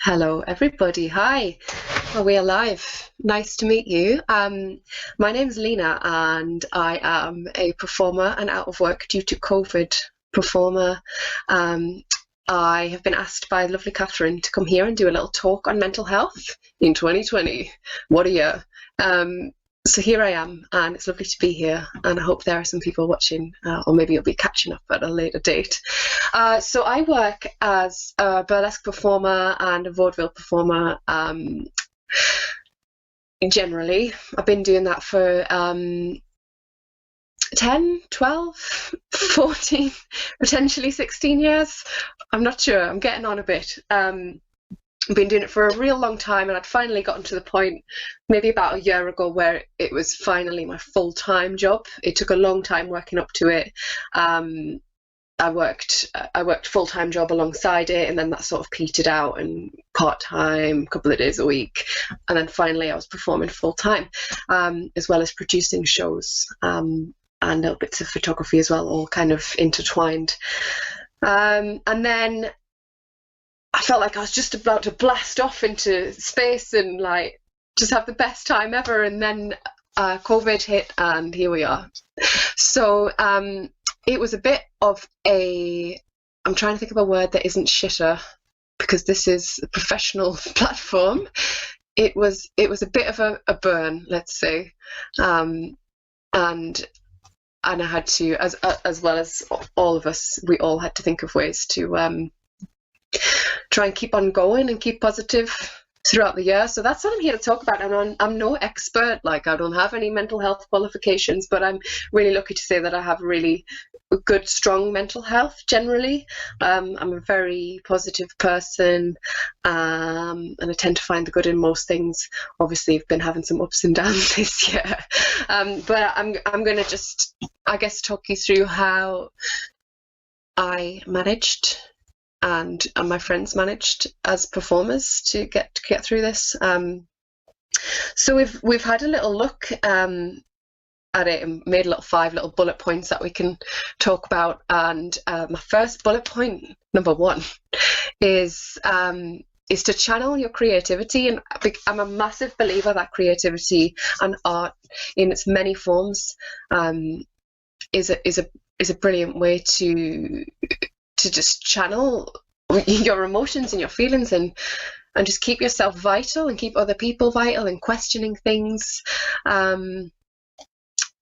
Hello, everybody. Hi. Are we alive? Nice to meet you. My name's Lena, and I am a performer and out of work due to COVID performer. Um, I have been asked by lovely Catherine to come here and do a little talk on mental health in 2020. What a year. Um, so here I am, and it's lovely to be here. And I hope there are some people watching, or maybe you'll be catching up at a later date. So I work as a burlesque performer and a vaudeville performer. Generally, I've been doing that for 10, 12, 14, potentially 16 years. I'm not sure. I'm getting on a bit. I've been doing it for a real long time, and I'd finally gotten to the point maybe about a year ago where it was finally my full-time job. It took a long time working up to it. I worked full-time job alongside it, and then that sort of petered out and part-time, a couple of days a week, and then finally I was performing full-time, as well as producing shows, and little bits of photography as well, all kind of intertwined. And then I felt like I was just about to blast off into space and like just have the best time ever, and then COVID hit, and here we are. So it was a bit of I'm trying to think of a word that isn't shitter, because this is a professional platform. It was a bit of a burn, let's say, and I had to, as well as all of us, we all had to think of ways to try and keep on going and keep positive throughout the year. So that's what I'm here to talk about. And I'm no expert, like I don't have any mental health qualifications, but I'm really lucky to say that I have really good, strong mental health generally. I'm a very positive person, and I tend to find the good in most things. Obviously, I've been having some ups and downs this year, but I'm going to just, I guess, talk you through how I managed and my friends managed as performers to get through this. So we've had a little look at it and made a little 5 little bullet points that we can talk about. And my first bullet point, number 1, is to channel your creativity. And I'm a massive believer that creativity and art in its many forms is a brilliant way to just channel your emotions and your feelings, and just keep yourself vital and keep other people vital and questioning things.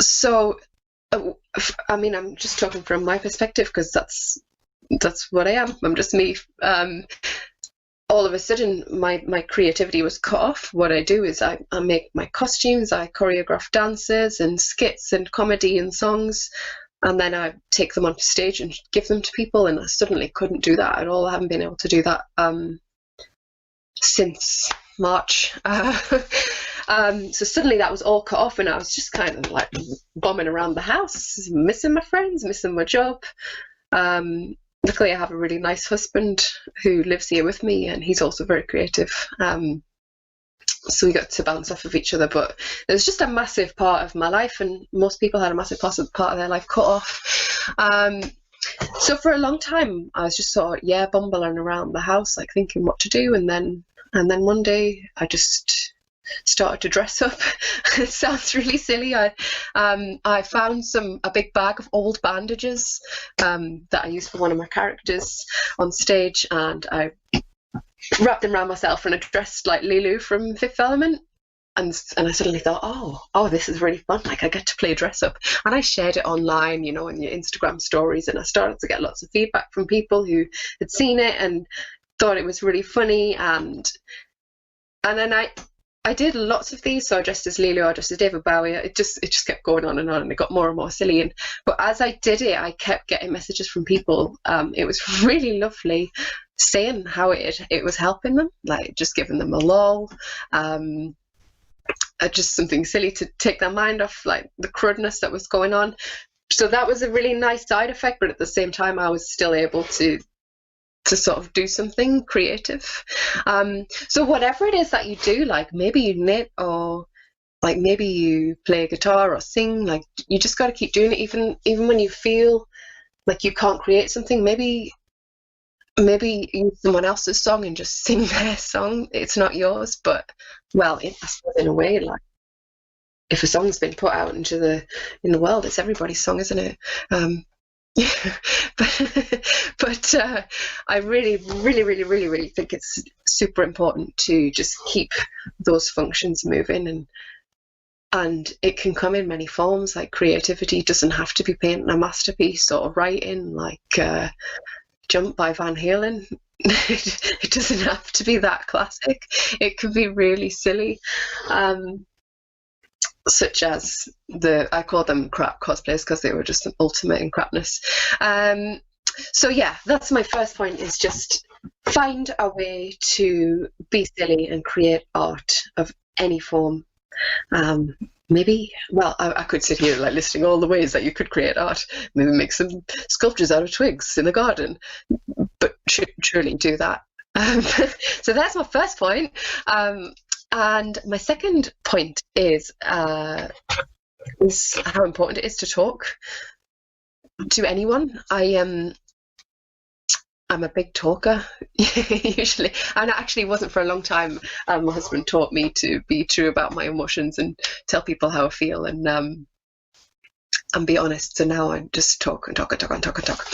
So I mean, I'm just talking from my perspective, because that's what I am. I'm just me. All of a sudden my creativity was cut off. What I do is I make my costumes, I choreograph dances and skits and comedy and songs, and then I take them onto stage and give them to people, and I suddenly couldn't do that at all. I haven't been able to do that since March. So suddenly that was all cut off, and I was just kind of like bombing around the house, missing my friends, missing my job. Luckily, I have a really nice husband who lives here with me, and he's also very creative. So we got to bounce off of each other, but it was just a massive part of my life, and most people had a massive part of their life cut off. So for a long time, I was just sort of bumbling around the house, like thinking what to do, and then one day I just started to dress up. It sounds really silly. I found a big bag of old bandages that I used for one of my characters on stage, and I wrapped them around myself, and I dressed like Lulu from Fifth Element, and I suddenly thought, oh, this is really fun. Like I get to play dress up, and I shared it online, in your Instagram stories, and I started to get lots of feedback from people who had seen it and thought it was really funny, and then I did lots of these. So I dressed as Lulu, I dressed as David Bowie. It just kept going on, and it got more and more silly. But as I did it, I kept getting messages from people. It was really lovely, saying how it was helping them, like just giving them a lull, just something silly to take their mind off like the crudness that was going on. So that was a really nice side effect, but at the same time I was still able to sort of do something creative. So whatever it is that you do, like maybe you knit, or like maybe you play guitar or sing, like you just got to keep doing it, even when you feel like you can't create something. Maybe maybe use someone else's song and just sing their song. It's not yours, but well, I suppose in a way, like if a song's been put out into the world, it's everybody's song, isn't it? but I really, really, really, really, really think it's super important to just keep those functions moving, and it can come in many forms. Like creativity doesn't have to be painting a masterpiece or writing like Jump by Van Halen. It doesn't have to be that classic. It can be really silly. Such as I call them crap cosplays because they were just an ultimate in crapness. So yeah, that's my first point, is just find a way to be silly and create art of any form. Maybe, well, I could sit here like listing all the ways that you could create art. Maybe make some sculptures out of twigs in the garden, but surely do that. So that's my first point. And my second point is how important it is to talk to anyone. I'm a big talker usually, and it actually wasn't for a long time. My husband taught me to be true about my emotions and tell people how I feel and be honest. So now I just talk and talk and talk and talk and talk.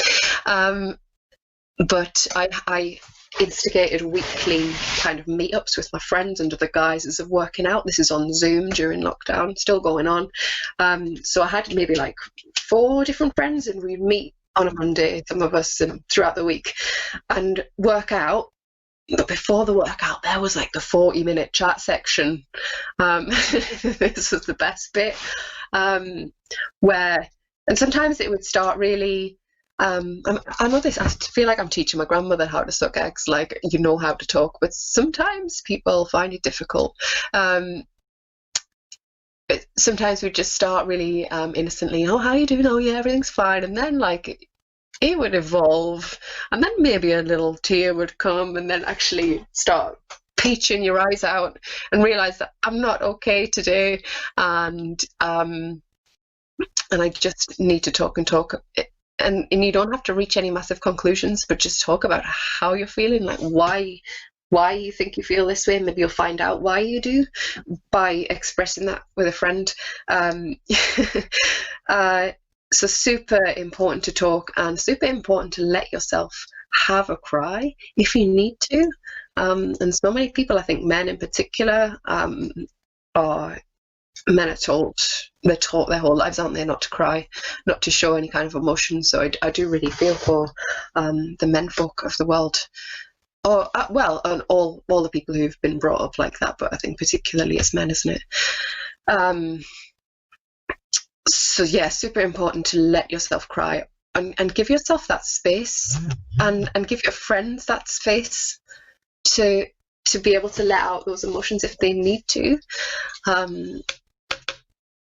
But I instigated weekly kind of meetups with my friends under the guises of working out. This is on Zoom during lockdown, still going on. So I had maybe like 4 different friends, and we'd meet on a Monday, some of us, and throughout the week, and work out. But before the workout, there was like the 40-minute chat section. This was the best bit, and sometimes it would start really. I know this. I feel like I'm teaching my grandmother how to suck eggs. Like, you know how to talk, but sometimes people find it difficult. But sometimes we just start really innocently. Oh, how you doing? Oh, yeah, everything's fine. And then like it would evolve, and then maybe a little tear would come, and then actually start peaching your eyes out and realize that I'm not okay today, and I just need to talk and talk. And you don't have to reach any massive conclusions, but just talk about how you're feeling, like why you think you feel this way. Maybe you'll find out why you do by expressing that with a friend. So super important to talk, and super important to let yourself have a cry if you need to. And so many people, I think men in particular, men are they're taught their whole lives, aren't they, not to cry, not to show any kind of emotion. So I do really feel for the menfolk of the world, or and all the people who've been brought up like that, but I think particularly as men, isn't it? So yeah, super important to let yourself cry and give yourself that space, and give your friends that space to be able to let out those emotions if they need to.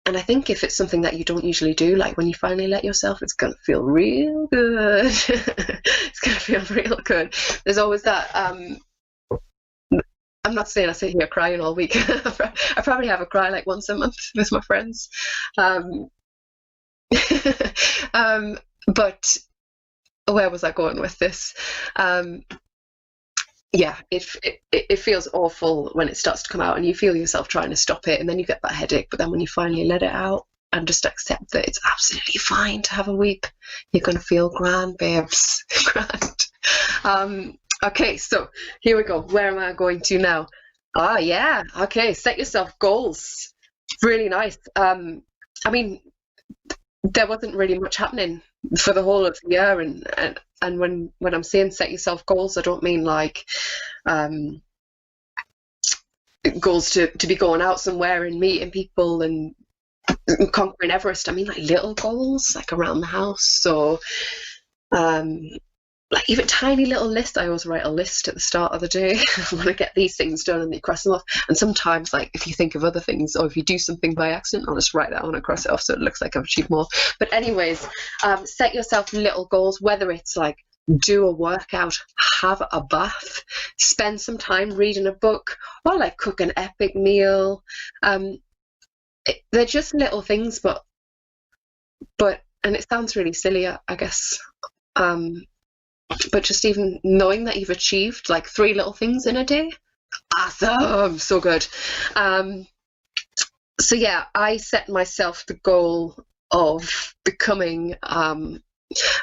And I think if it's something that you don't usually do, like when you finally let yourself, it's going to feel real good. It's going to feel real good. There's always that. I'm not saying I sit here crying all week. I probably have a cry like once a month with my friends. But where was I going with this? Yeah, it feels awful when it starts to come out and you feel yourself trying to stop it, and then you get that headache. But then when you finally let it out and just accept that it's absolutely fine to have a weep, you're going to feel grand, babes. Grand. Okay, so here we go. Where am I going to now? Yeah. Okay, set yourself goals. Really nice. I mean, there wasn't really much happening for the whole of the year, and when I'm saying set yourself goals, I don't mean like goals to be going out somewhere and meeting people and conquering Everest. I mean like little goals, like around the house. So like even tiny little lists. I always write a list at the start of the day. I want to get these things done, and you cross them off. And sometimes, like if you think of other things, or if you do something by accident, I'll just write that on and cross it off so it looks like I've achieved more. But anyways, set yourself little goals, whether it's like do a workout, have a bath, spend some time reading a book, or like cook an epic meal. They're just little things, but and it sounds really silly, I guess. but just even knowing that you've achieved like 3 little things in a day, awesome, so good. So yeah, I set myself the goal of becoming a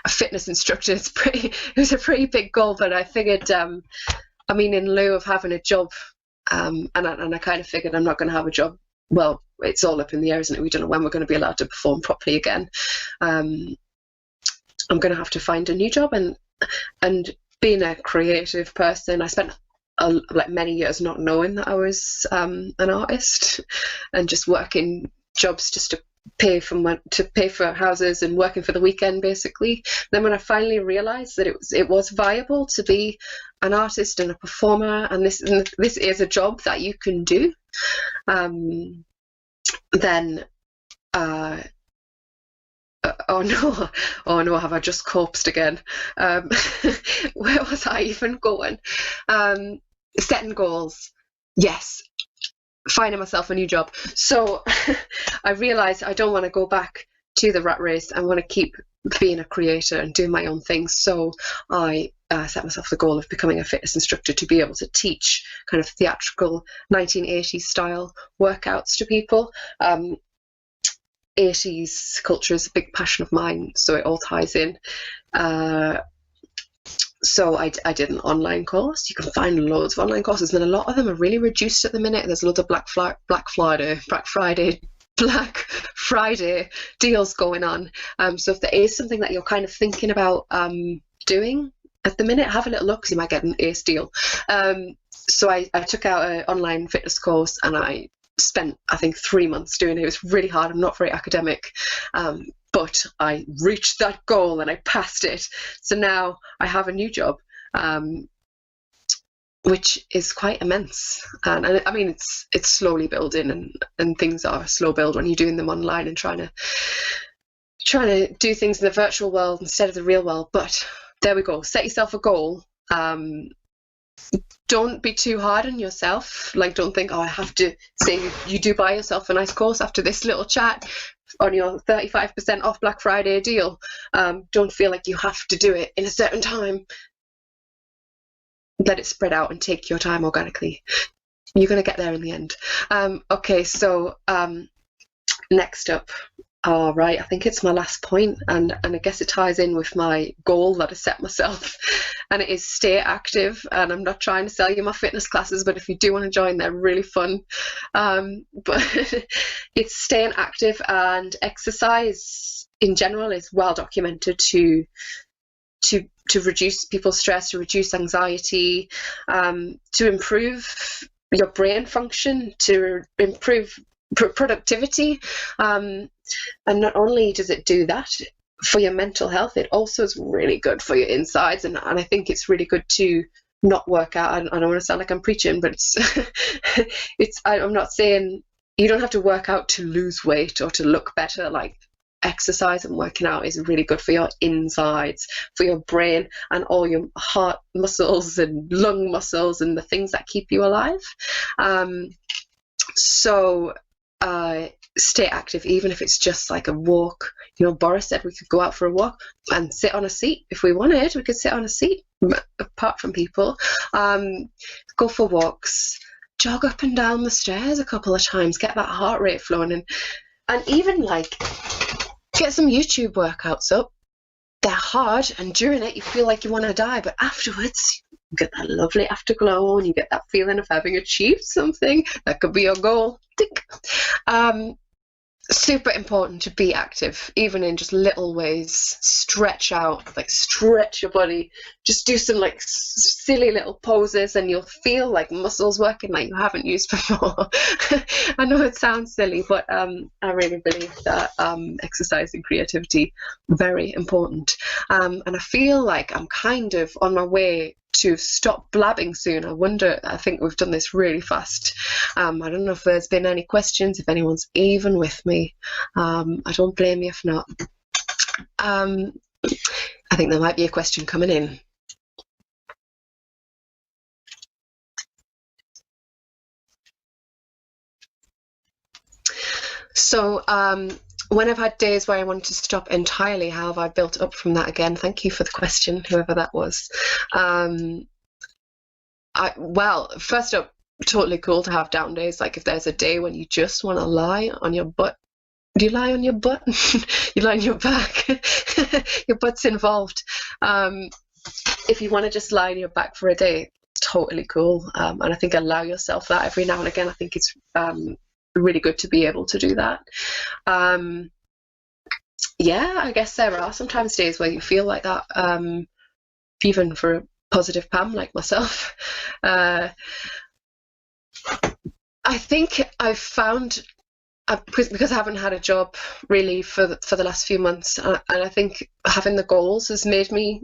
fitness instructor. It was a pretty big goal, but I figured, I mean, in lieu of having a job, and I kind of figured I'm not going to have a job. Well, it's all up in the air, isn't it? We don't know when we're going to be allowed to perform properly again. I'm going to have to find a new job, and being a creative person, I spent like many years not knowing that I was an artist, and just working jobs just to pay for houses and working for the weekend, basically. Then when I finally realized that it was viable to be an artist and a performer, and this is a job that you can do, then oh no, have I just corpsed again? Where was I even going? Setting goals. Yes, finding myself a new job. So I realized I don't want to go back to the rat race. I want to keep being a creator and doing my own things. So I set myself the goal of becoming a fitness instructor to be able to teach kind of theatrical 1980s style workouts to people. 80s culture is a big passion of mine, so it all ties in. So I did an online course. You can find loads of online courses, and a lot of them are really reduced at the minute. There's loads of Black Friday deals going on. So if there is something that you're kind of thinking about doing at the minute, have a little look, because you might get an ace deal. So I took out an online fitness course, and I spent, I think, 3 months doing it. It was really hard. I'm not very academic, but I reached that goal and I passed it. So now I have a new job, which is quite immense. And I mean, it's slowly building, and things are a slow build when you're doing them online and trying to do things in the virtual world instead of the real world. But there we go. Set yourself a goal. Don't be too hard on yourself. Like, don't think, oh, I have to say you do buy yourself a nice course after this little chat on your 35% off Black Friday deal. Don't feel like you have to do it in a certain time. Let it spread out and take your time organically. You're going to get there in the end. Okay, so next up. All right, I think it's my last point, and I guess it ties in with my goal that I set myself, and it is stay active. And I'm not trying to sell you my fitness classes, but if you do want to join, they're really fun. But it's staying active, and exercise in general is well documented to reduce people's stress, to reduce anxiety, to improve your brain function, to improve productivity, and not only does it do that for your mental health, it also is really good for your insides, and I think it's really good to not work out. I don't want to sound like I'm preaching, but I'm not saying you don't have to work out to lose weight or to look better. Like, exercise and working out is really good for your insides, for your brain, and all your heart muscles and lung muscles and the things that keep you alive. So stay active, even if it's just like a walk. You know, Boris said we could go out for a walk and sit on a seat. If we wanted, we could sit on a seat apart from people. Go for walks, jog up and down the stairs a couple of times, get that heart rate flowing, and even like get some YouTube workouts up. They're hard, and during it you feel like you want to die, but afterwards you get that lovely afterglow and you get that feeling of having achieved something. That could be your goal. Super important to be active, even in just little ways. Stretch out, like stretch your body. Just do some like silly little poses, and you'll feel like muscles working like you haven't used before. I know it sounds silly, but I really believe that exercise and creativity very important. And I feel like I'm kind of on my way to stop blabbing soon. I think we've done this really fast. I don't know if there's been any questions, if anyone's even with me. I don't blame you if not. I think there might be a question coming in. So when I've had days where I wanted to stop entirely, how have I built up from that again? Thank you for the question, whoever that was. Well, first up, totally cool to have down days. Like if there's a day when you just want to lie on your butt. Do you lie on your butt? You lie on your back. Your butt's involved. If you want to just lie on your back for a day, totally cool. And I think allow yourself that every now and again. I think it's really good to be able to do that. Yeah, I guess there are sometimes days where you feel like that, even for a positive Pam like myself. I think I've found, because I haven't had a job really for the last few months, and I think having the goals has made me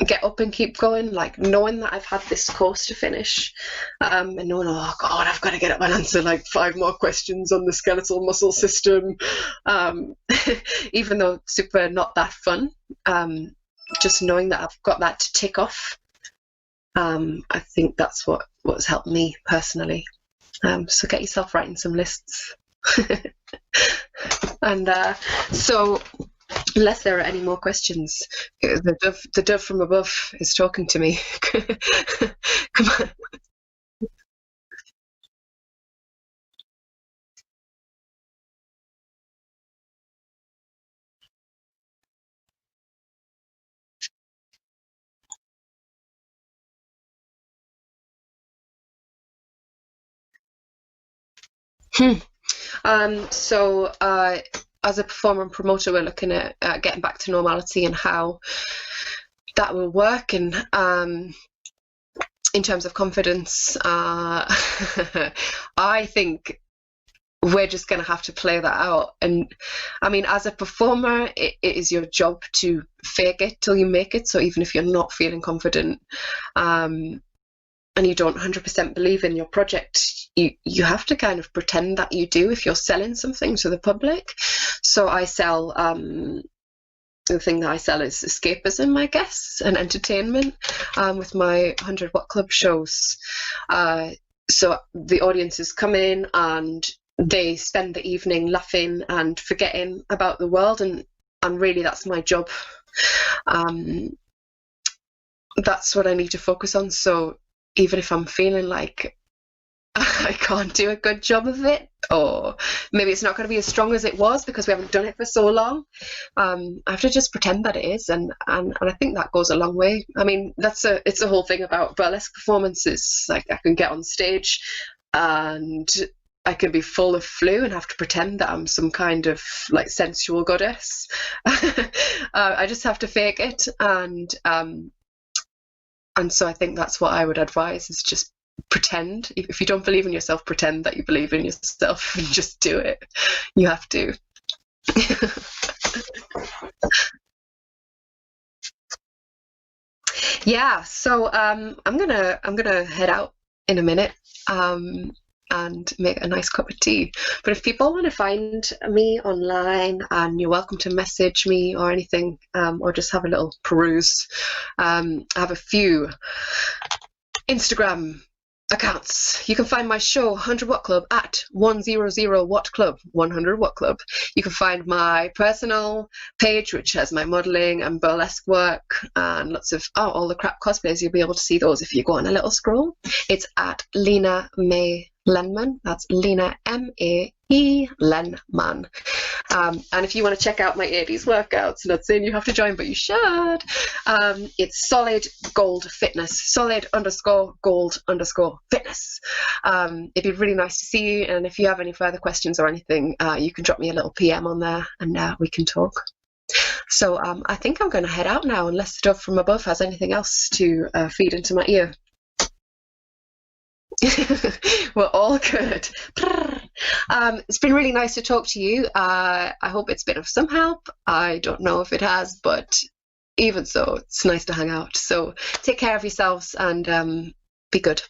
get up and keep going, like knowing that I've had this course to finish, and knowing, oh God, I've got to get up and answer like 5 more questions on the skeletal muscle system, even though super not that fun, just knowing that I've got that to tick off, I think that's what's helped me personally. So get yourself writing some lists. And so unless there are any more questions, the dove from above is talking to me. Come on. So as a performer and promoter, we're looking at getting back to normality and how that will work. And in terms of confidence, I think we're just going to have to play that out. And I mean, as a performer, it is your job to fake it till you make it. So even if you're not feeling confident, and you don't 100% believe in your project, you have to kind of pretend that you do if you're selling something to the public. So I sell, the thing that I sell is escapism, I guess, and entertainment, with my 100 Watt Club shows. So the audiences come in and they spend the evening laughing and forgetting about the world, and really that's my job. That's what I need to focus on. So even if I'm feeling like I can't do a good job of it, or maybe it's not going to be as strong as it was because we haven't done it for so long, I have to just pretend that it is, and I think that goes a long way. I mean, it's the whole thing about burlesque performances. Like I can get on stage and I can be full of flu and have to pretend that I'm some kind of like sensual goddess. I just have to fake it, and so I think that's what I would advise, is just pretend. If you don't believe in yourself, pretend that you believe in yourself and just do it. You have to. Yeah, so I'm gonna head out in a minute, and make a nice cup of tea. But if people want to find me online, and you're welcome to message me or anything, or just have a little peruse. I have a few Instagram accounts. You can find my show 100 Watt Club at 100 Watt Club, 100 Watt Club. You can find my personal page, which has my modeling and burlesque work and lots of all the crap cosplays. You'll be able to see those if you go on a little scroll. It's at Lena Mae Lenman. That's Lena M-A-E Lenman. And if you want to check out my 80s workouts, not saying you have to join, but you should, it's Solid Gold Fitness, solid_gold_fitness. It'd be really nice to see you, and if you have any further questions or anything, you can drop me a little PM on there, and we can talk. So I think I'm going to head out now, unless the dove from above has anything else to feed into my ear. We're all good. It's been really nice to talk to you. I hope it's been of some help. I don't know if it has, but even so, it's nice to hang out. So take care of yourselves and be good.